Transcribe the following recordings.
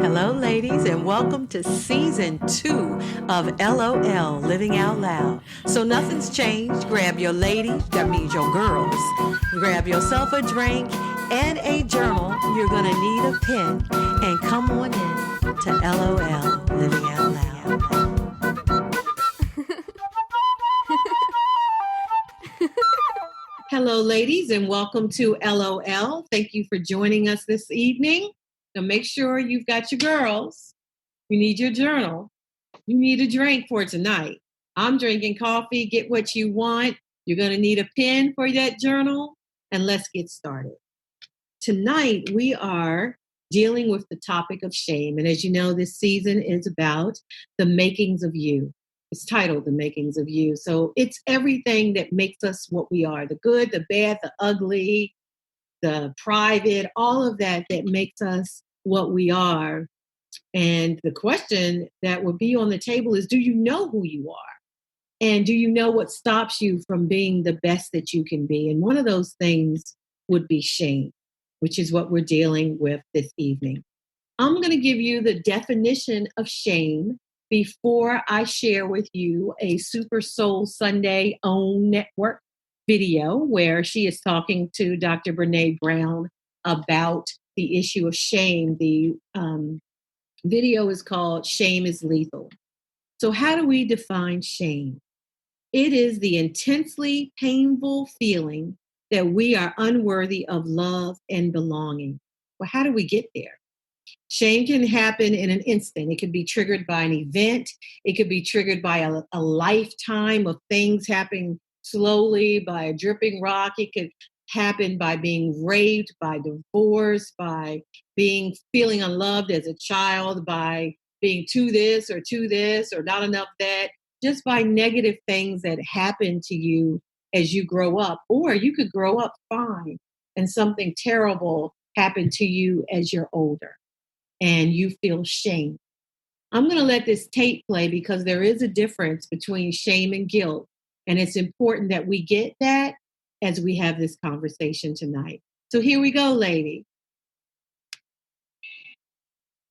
Hello, ladies, and welcome to season 2 of LOL Living Out Loud. So nothing's changed. Grab your lady, that means your girls. Grab yourself a drink and a journal. You're going to need a pen. And come on in to LOL Living Out Loud. Hello, ladies, and welcome to LOL. Thank you for joining us this evening. Now, make sure you've got your girls. You need your journal. You need a drink for tonight. I'm drinking coffee. Get what you want. You're going to need a pen for that journal. And let's get started. Tonight, we are dealing with the topic of shame. And as you know, this season is about the makings of you. It's titled The Makings of You. So it's everything that makes us what we are, the good, the bad, the ugly, the private, all of that makes us what we are. And the question that would be on the table is, do you know who you are? And do you know what stops you from being the best that you can be? And one of those things would be shame, which is what we're dealing with this evening. I'm going to give you the definition of shame before I share with you a Super Soul Sunday OWN Network video where she is talking to Dr. Brene Brown about the issue of shame. The video is called Shame is Lethal. So, how do we define shame? It is the intensely painful feeling that we are unworthy of love and belonging. Well, how do we get there? Shame can happen in an instant. It could be triggered by an event. It could be triggered by a lifetime of things happening slowly, by a dripping rock. It could happen by being raped, by divorce, by feeling unloved as a child, by being to this or not enough that, just by negative things that happen to you as you grow up. Or you could grow up fine and something terrible happened to you as you're older and you feel shame. I'm going to let this tape play because there is a difference between shame and guilt. And it's important that we get that as we have this conversation tonight. So here we go, lady.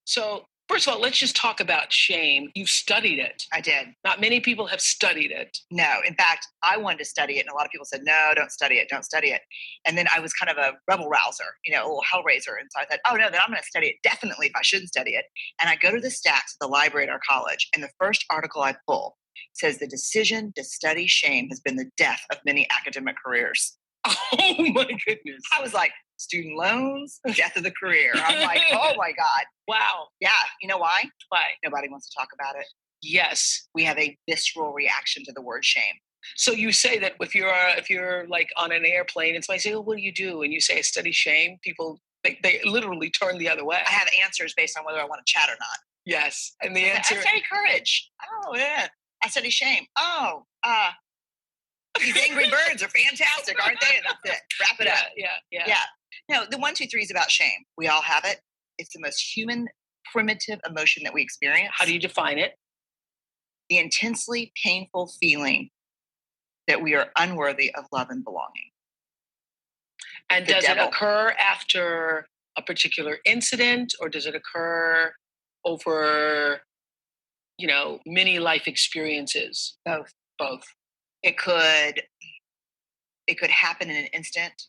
So, first of all, let's just talk about shame. You studied it. I did. Not many people have studied it. No, in fact, I wanted to study it, and a lot of people said, no, don't study it, don't study it. And then I was kind of a rebel rouser, a little hellraiser. And so I thought, oh, no, then I'm going to study it definitely if I shouldn't study it. And I go to the stacks at the library at our college, and the first article I pull says the decision to study shame has been the death of many academic careers. Oh, my goodness. I was like, student loans, death of the career. I'm like, oh, my God. Wow. Yeah. You know why? Why? Nobody wants to talk about it. Yes. We have a visceral reaction to the word shame. So you say that if you're like on an airplane and somebody say, oh, what do you do? And you say, I study shame, people, they literally turn the other way. I have answers based on whether I want to chat or not. Yes. And the answer. I study courage. Oh, yeah. I study shame. Oh, these angry birds are fantastic, aren't they? And that's it. Wrap it up. Yeah. No, the 1, 2, 3 is about shame. We all have it. It's the most human, primitive emotion that we experience. How do you define it? The intensely painful feeling that we are unworthy of love and belonging. And does it occur after a particular incident, or does it occur over, many life experiences? Both. It could happen in an instant.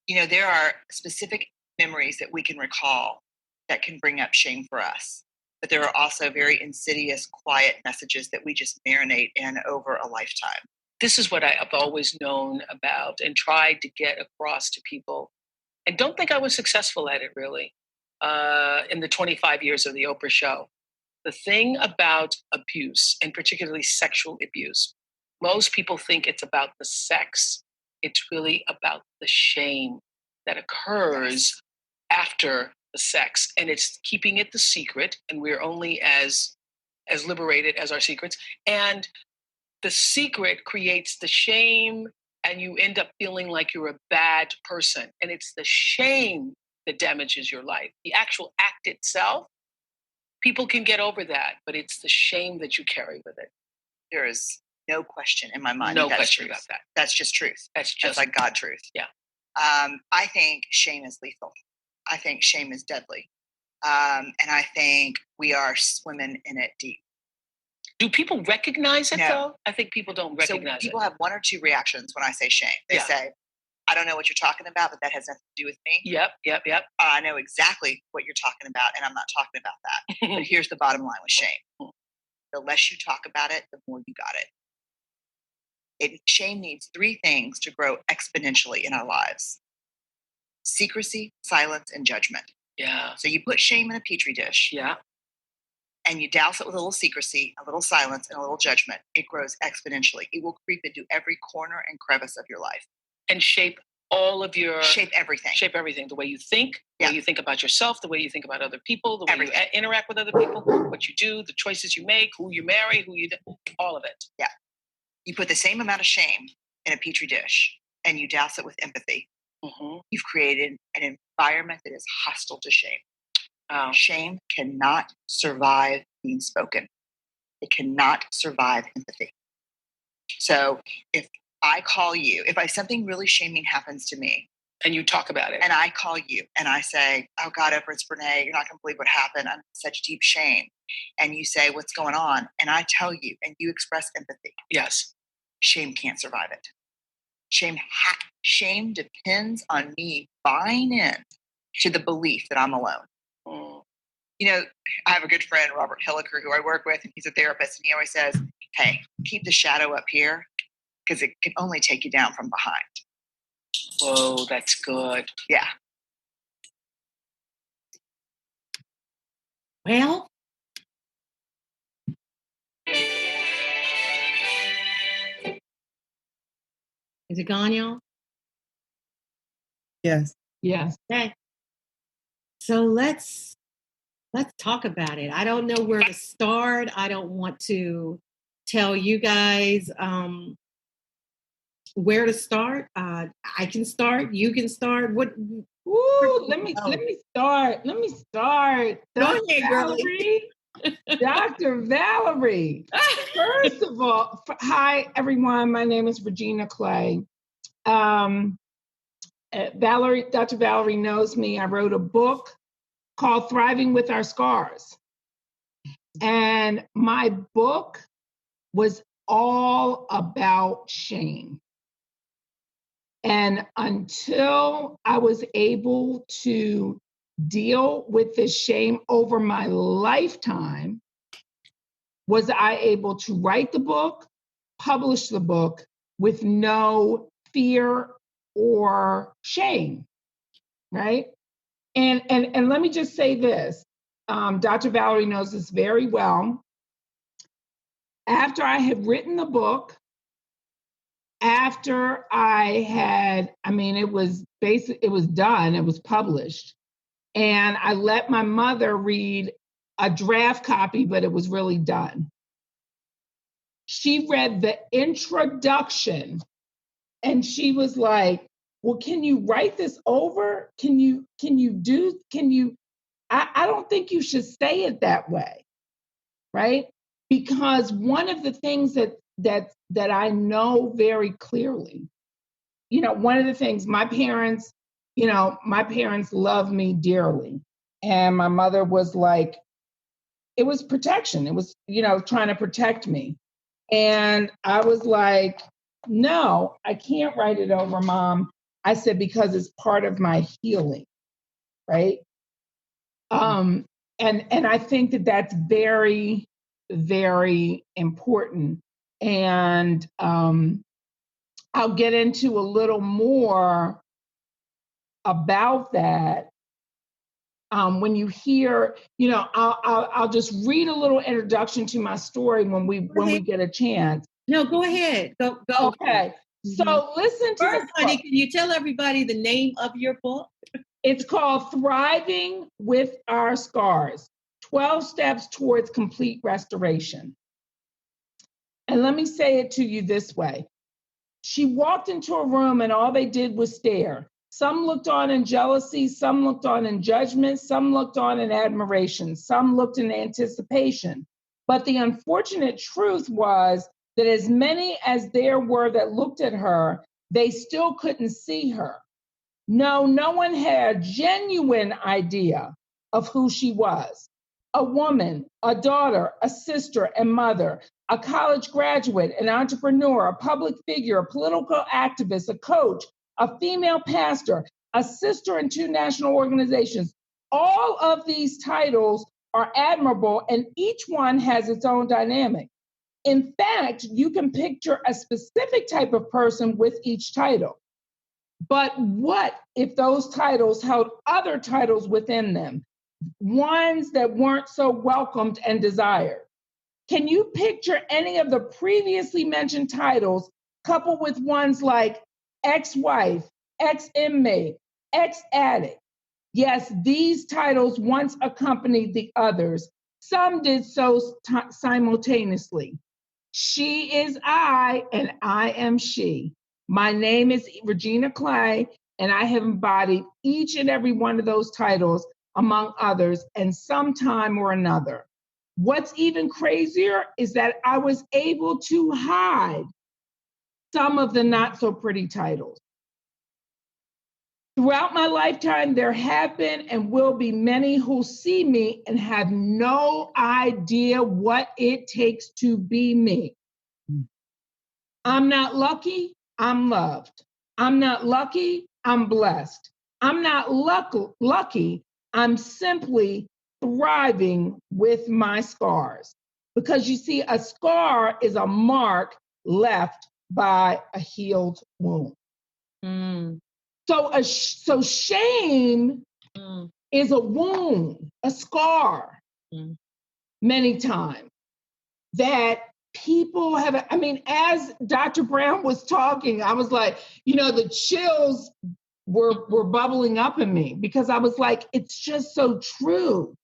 There are specific memories that we can recall that can bring up shame for us. But there are also very insidious, quiet messages that we just marinate in over a lifetime. This is what I've always known about and tried to get across to people. And don't think I was successful at it, really, in the 25 years of the Oprah show. The thing about abuse, and particularly sexual abuse, most people think it's about the sex. It's really about the shame that occurs after the sex. And it's keeping it the secret. And we're only as liberated as our secrets. And the secret creates the shame, and you end up feeling like you're a bad person. And it's the shame that damages your life. The actual act itself, people can get over that, but it's the shame that you carry with it. There is no question in my mind. No question about that. That's just truth. That's like God truth. Yeah. I think shame is lethal. I think shame is deadly. And I think we are swimming in it deep. Do people recognize it No. though? I think people don't recognize So people it. have one or two reactions when I say shame. They Yeah. say, I don't know what you're talking about, but that has nothing to do with me. Yep. I know exactly what you're talking about, and I'm not talking about that. But here's the bottom line with shame. The less you talk about it, the more you got it. Shame needs three things to grow exponentially in our lives: secrecy, silence, and judgment. Yeah. So you put shame in a petri dish, Yeah. and you douse it with a little secrecy, a little silence, and a little judgment. It grows exponentially. It will creep into every corner and crevice of your life. And shape all of your Shape everything. Shape everything. The way you think, the Yeah. way you think about yourself, the way you think about other people, the way Everything. you interact with other people, what you do, the choices you make, who you marry, who you do, all of it. Yeah. You put the same amount of shame in a petri dish and you douse it with empathy. Mm-hmm. You've created an environment that is hostile to shame. Oh. Shame cannot survive being spoken. It cannot survive empathy. So if I call you, if something really shaming happens to me, and you talk about it, and I call you and I say, oh God, Oprah, it's Brene, you're not going to believe what happened. I'm in such deep shame. And you say, what's going on? And I tell you, and you express empathy. yes, Shame can't survive it. Shame depends on me buying in to the belief that I'm alone. Mm. You know, I have a good friend, Robert Hilliker, who I work with, and he's a therapist, and he always says, hey, keep the shadow up here because it can only take you down from behind. Whoa, that's good. Yeah. Well, is it gone, y'all? Yes. Yes. Okay. So let's talk about it. I don't know where to start. I don't want to tell you guys where to start. I can start. You can start. What? Ooh, let me start. Let me start. Go ahead, girlie. Dr. Valerie. First of all, hi everyone. My name is Regina Clay. Dr. Valerie knows me. I wrote a book called Thriving with Our Scars. And my book was all about shame. And until I was able to deal with this shame over my lifetime, was I able to write the book, publish the book with no fear or shame, right? And let me just say this, Dr. Valerie knows this very well. After I had written the book, after it was done, it was published. And I let my mother read a draft copy, but it was really done. She read the introduction and she was like, well, can you write this over? I don't think you should say it that way, right? Because one of the things that I know very clearly, one of the things my parents love me dearly. And my mother was like, it was protection. It was, trying to protect me. And I was like, no, I can't write it over, Mom. I said, because it's part of my healing, right? And I think that that's very, very important. And I'll get into a little more about that when you hear, I'll just read a little introduction to my story when we get a chance. No, go ahead. Go. Okay. So listen to first, honey. Can you tell everybody the name of your book? It's called Thriving with Our Scars: 12 Steps Towards Complete Restoration. And let me say it to you this way. She walked into a room and all they did was stare. Some looked on in jealousy, some looked on in judgment, some looked on in admiration, some looked in anticipation. But the unfortunate truth was that as many as there were that looked at her, they still couldn't see her. No one had a genuine idea of who she was. A woman, a daughter, a sister and mother, a college graduate, an entrepreneur, a public figure, a political activist, a coach, a female pastor, a sister in 2 national organizations. All of these titles are admirable, and each one has its own dynamic. In fact, you can picture a specific type of person with each title. But what if those titles held other titles within them, ones that weren't so welcomed and desired? Can you picture any of the previously mentioned titles coupled with ones like ex-wife, ex-inmate, ex-addict? Yes, these titles once accompanied the others. Some did so simultaneously. She is I, and I am she. My name is Regina Clay, and I have embodied each and every one of those titles, among others, and sometime or another. What's even crazier is that I was able to hide some of the not so pretty titles. Throughout my lifetime, there have been and will be many who see me and have no idea what it takes to be me. I'm not lucky, I'm loved. I'm not lucky, I'm blessed. I'm not lucky, I'm simply thriving with my scars. Because you see, a scar is a mark left by a healed wound. Mm. So shame is a wound, a scar, many times that people have. I mean, as Dr. Brown was talking, I was like, the chills were bubbling up in me because I was like, it's just so true.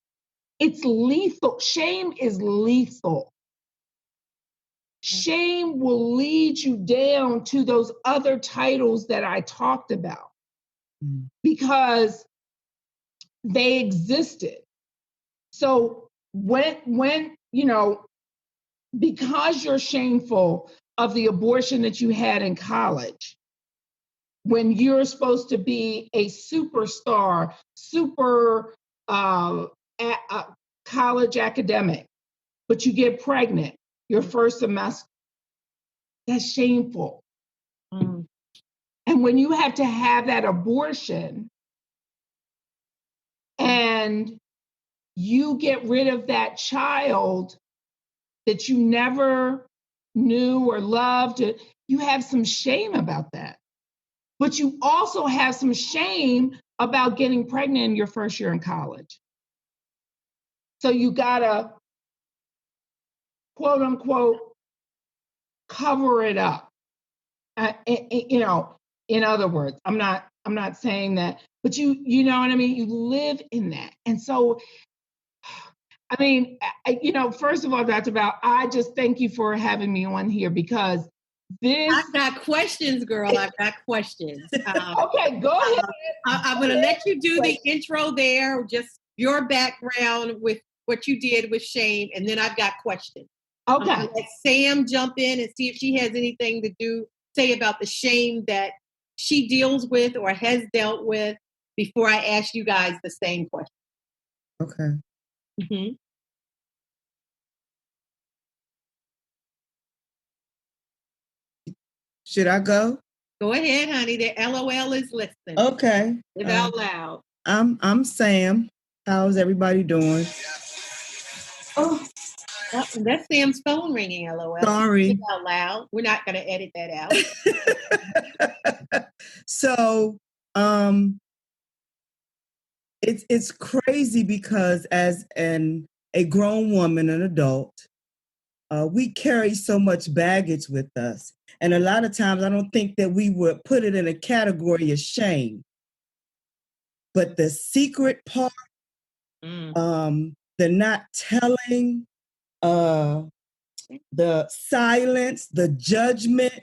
It's lethal. Shame is lethal. Shame will lead you down to those other titles that I talked about because they existed. So when because you're shameful of the abortion that you had in college, when you're supposed to be a superstar, college academic, but you get pregnant your first semester, that's shameful. And when you have to have that abortion and you get rid of that child that you never knew or loved, you have some shame about that. But you also have some shame about getting pregnant in your first year in college. So you gotta, quote unquote, cover it up. In other words, I'm not saying that, but you know what I mean? You live in that. And so, I mean, first of all, Dr. Val, I just thank you for having me on here because I've got questions, girl. I've got questions. Okay, go ahead. I'm going to let you do the intro there, just your background with what you did with shame, and then I've got questions. Okay. I'm gonna let Sam jump in and see if she has anything to say about the shame that she deals with or has dealt with before I ask you guys the same question. Okay. Mm-hmm. Should I go? Go ahead, honey. The LOL is listening. Okay. Live out loud. I'm Sam. How's everybody doing? Oh, that's Sam's phone ringing. LOL. Sorry. Live out loud. We're not going to edit that out. So, it's crazy because as a grown woman, an adult, we carry so much baggage with us. And a lot of times I don't think that we would put it in a category of shame. But the secret part, the not telling, the silence, the judgment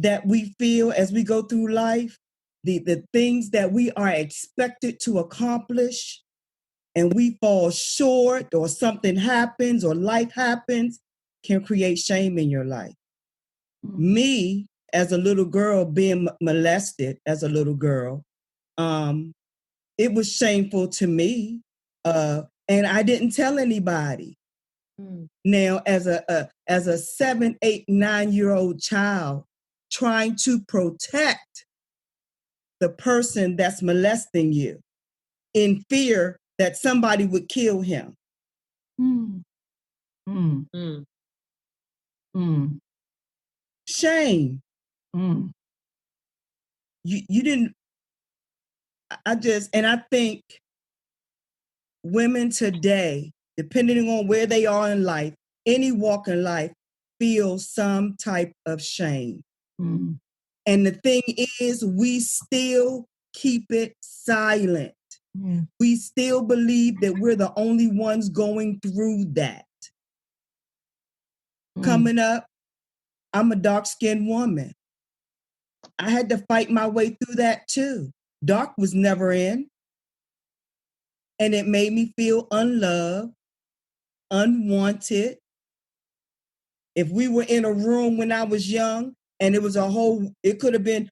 that we feel as we go through life, the things that we are expected to accomplish, and we fall short or something happens or life happens, can create shame in your life. Me, as a little girl, being molested as a little girl, it was shameful to me And I didn't tell anybody. Now, as a 7, 8, 9-year-old child, trying to protect the person that's molesting you in fear that somebody would kill him. Shame. You didn't. I think women today, depending on where they are in life, any walk in life, feel some type of shame. And the thing is, we still keep it silent. We still believe that we're the only ones going through that. Coming up, I'm a dark-skinned woman. I had to fight my way through that too. Dark was never in. And it made me feel unloved, unwanted. If we were in a room when I was young and it could have been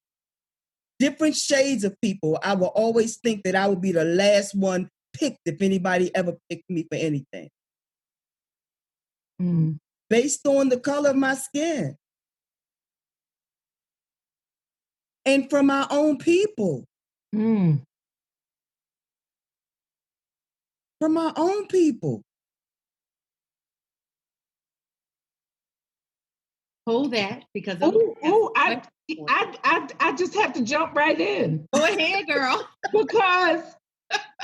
different shades of people, I will always think that I would be the last one picked if anybody ever picked me for anything. Based on the color of my skin. And from our own people. From our own people. Hold that, because I just have to jump right in. Go ahead, girl. Because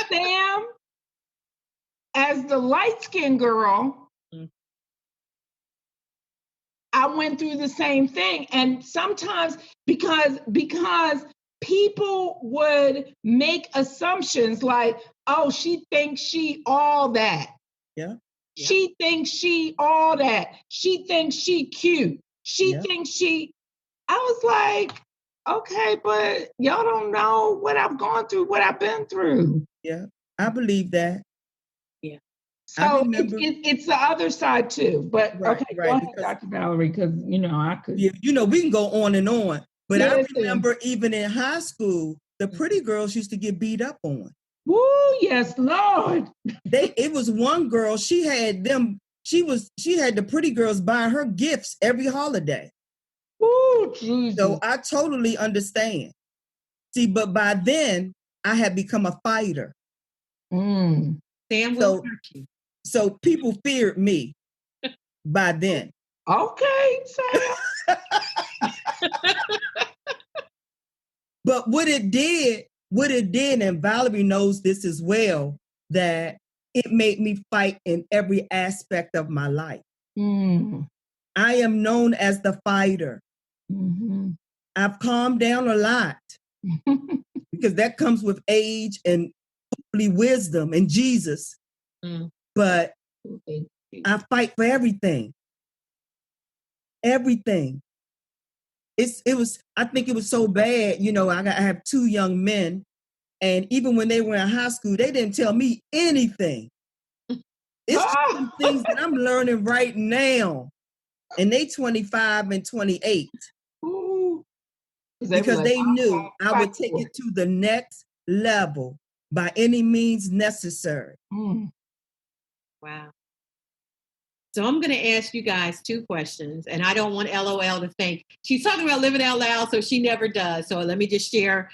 Sam, as the light-skinned girl, I went through the same thing. And sometimes because people would make assumptions like, oh, she thinks she all that. Yeah. She thinks she all that. She thinks she cute. She thinks I was like, okay, but y'all don't know what I've gone through, what I've been through. Yeah, I believe that. Yeah. So it's the other side too. But go ahead, Dr. Valerie, because I could. Yeah, we can go on and on. But I remember even in high school, the pretty girls used to get beat up on. Woo, yes, Lord. It was one girl, she had the pretty girls buying her gifts every holiday. Ooh, Jesus. So I totally understand. See, but by then I had become a fighter. Sam will hurt you. So people feared me by then. Okay, Sam. But what it did, and Valerie knows this as well, that it made me fight in every aspect of my life. I am known as the fighter. I've calmed down a lot because that comes with age and hopefully wisdom and Jesus. But I fight for everything. Everything. I think it was so bad, I have 2 young men, and even when they were in high school, they didn't tell me anything. It's some things that I'm learning right now. And they 25 and 28. Because they knew I would take it to the next level by any means necessary. Wow. So I'm going to ask you guys 2 questions, and I don't want LOL to think she's talking about living out loud, so she never does. So let me just share,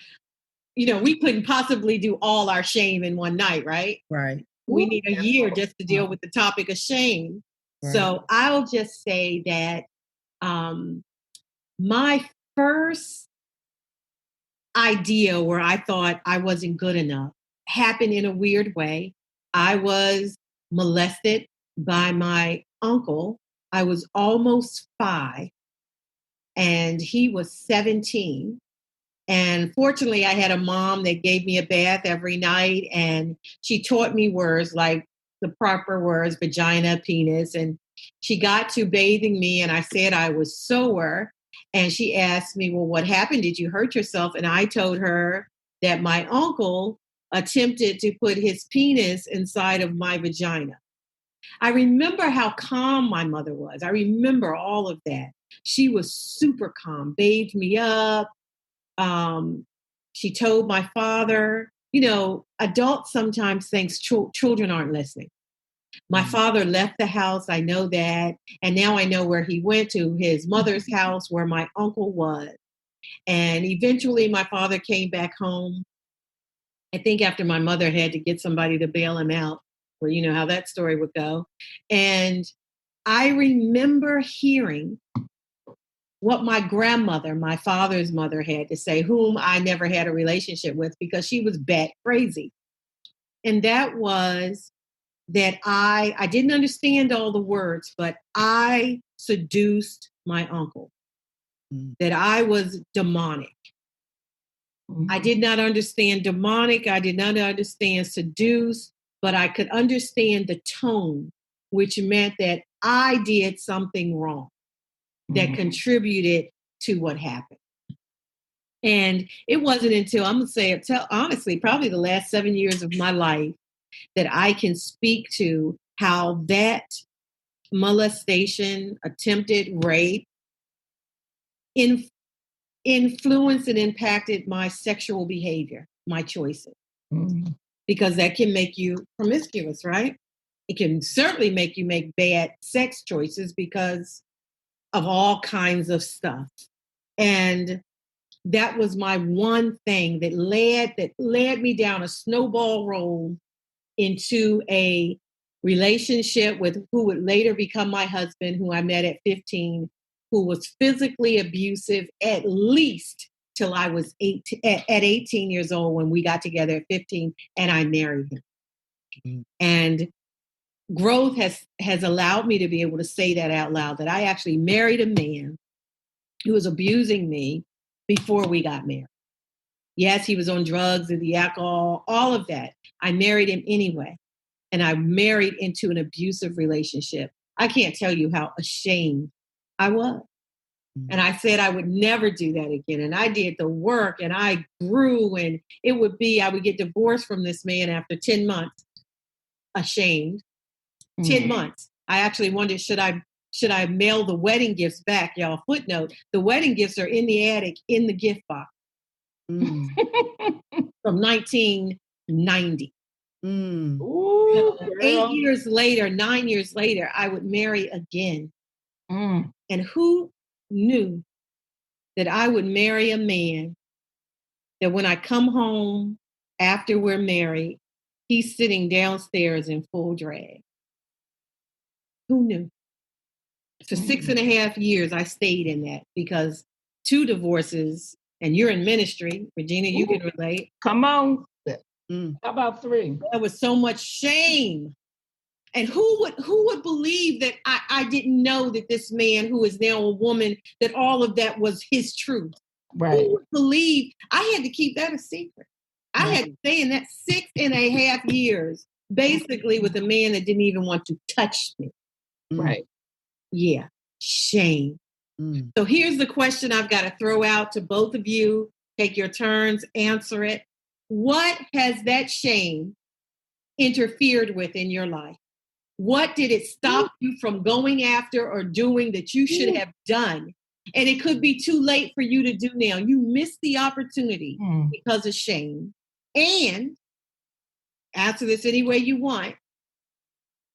we couldn't possibly do all our shame in one night, right? Right. We need a year just to deal with the topic of shame. Right. So I'll just say that my first idea where I thought I wasn't good enough happened in a weird way. I was molested by my uncle. I was almost 5 and he was 17. And fortunately, I had a mom that gave me a bath every night, and she taught me words like the proper words, vagina, penis. And she got to bathing me, and I said I was sore. And she asked me, well, what happened? Did you hurt yourself? And I told her that my uncle attempted to put his penis inside of my vagina. I remember how calm my mother was. I remember all of that. She was super calm, bathed me up. She told my father, adults sometimes think children aren't listening. My father left the house. I know that. And now I know where he went to, his mother's house where my uncle was. And eventually my father came back home. I think after my mother had to get somebody to bail him out, where you know how that story would go. And I remember hearing what my grandmother, my father's mother, had to say, whom I never had a relationship with because she was bat crazy. And that was that I didn't understand all the words, but I seduced my uncle, that I was demonic. I did not understand demonic. I did not understand seduce, but I could understand the tone, which meant that I did something wrong that contributed to what happened. And it wasn't until, I'm going to say it, honestly, probably the last 7 years of my life that I can speak to how that molestation, attempted rape, influenced and impacted my sexual behavior, my choices. Because that can make you promiscuous, right? It can certainly make you make bad sex choices because of all kinds of stuff. And that was my one thing that led me down a snowball roll into a relationship with who would later become my husband, who I met at 15, who was physically abusive at least till I was 18 years old when we got together at 15 and I married him. And growth has allowed me to be able to say that out loud, that I actually married a man who was abusing me before we got married. Yes, he was on drugs and the alcohol, all of that. I married him anyway. And I married into an abusive relationship. I can't tell you how ashamed I was. And I said I would never do that again. And I did the work and I grew, and I would get divorced from this man after 10 months. Ashamed. 10 months. I actually wondered, should I mail the wedding gifts back? Y'all, footnote, the wedding gifts are in the attic in the gift box from 1990. Ooh, 9 years later, I would marry again. And who knew that I would marry a man that when I come home after we're married, he's sitting downstairs in full drag? Who knew? For 6.5 years, I stayed in that because 2 divorces, and you're in ministry, Regina, you can relate. Come on. How about 3? There was so much shame. And who would believe that I didn't know that this man who is now a woman, that all of that was his truth? Right. Who would believe? I had to keep that a secret. I had to stay in that 6.5 years, basically with a man that didn't even want to touch me. Right. Yeah. Shame. So here's the question I've got to throw out to both of you. Take your turns, answer it. What has that shame interfered with in your life? What did it stop you from going after or doing that you should have done? And it could be too late for you to do now. You missed the opportunity because of shame. And answer this any way you want.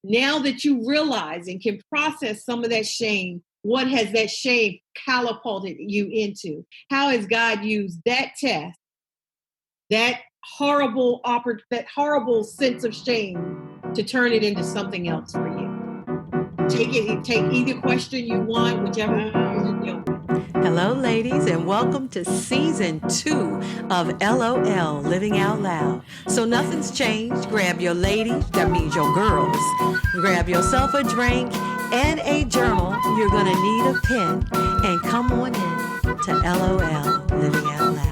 Now that you realize and can process some of that shame, what has that shame catapulted you into? How has God used that test, that horrible sense of shame, to turn it into something else for you? Take either question you want, whichever one you deal with. Hello, ladies, and welcome to season 2 of LOL, Living Out Loud. So nothing's changed. Grab your lady, that means your girls. Grab yourself a drink and a journal. You're going to need a pen. And come on in to LOL, Living Out Loud.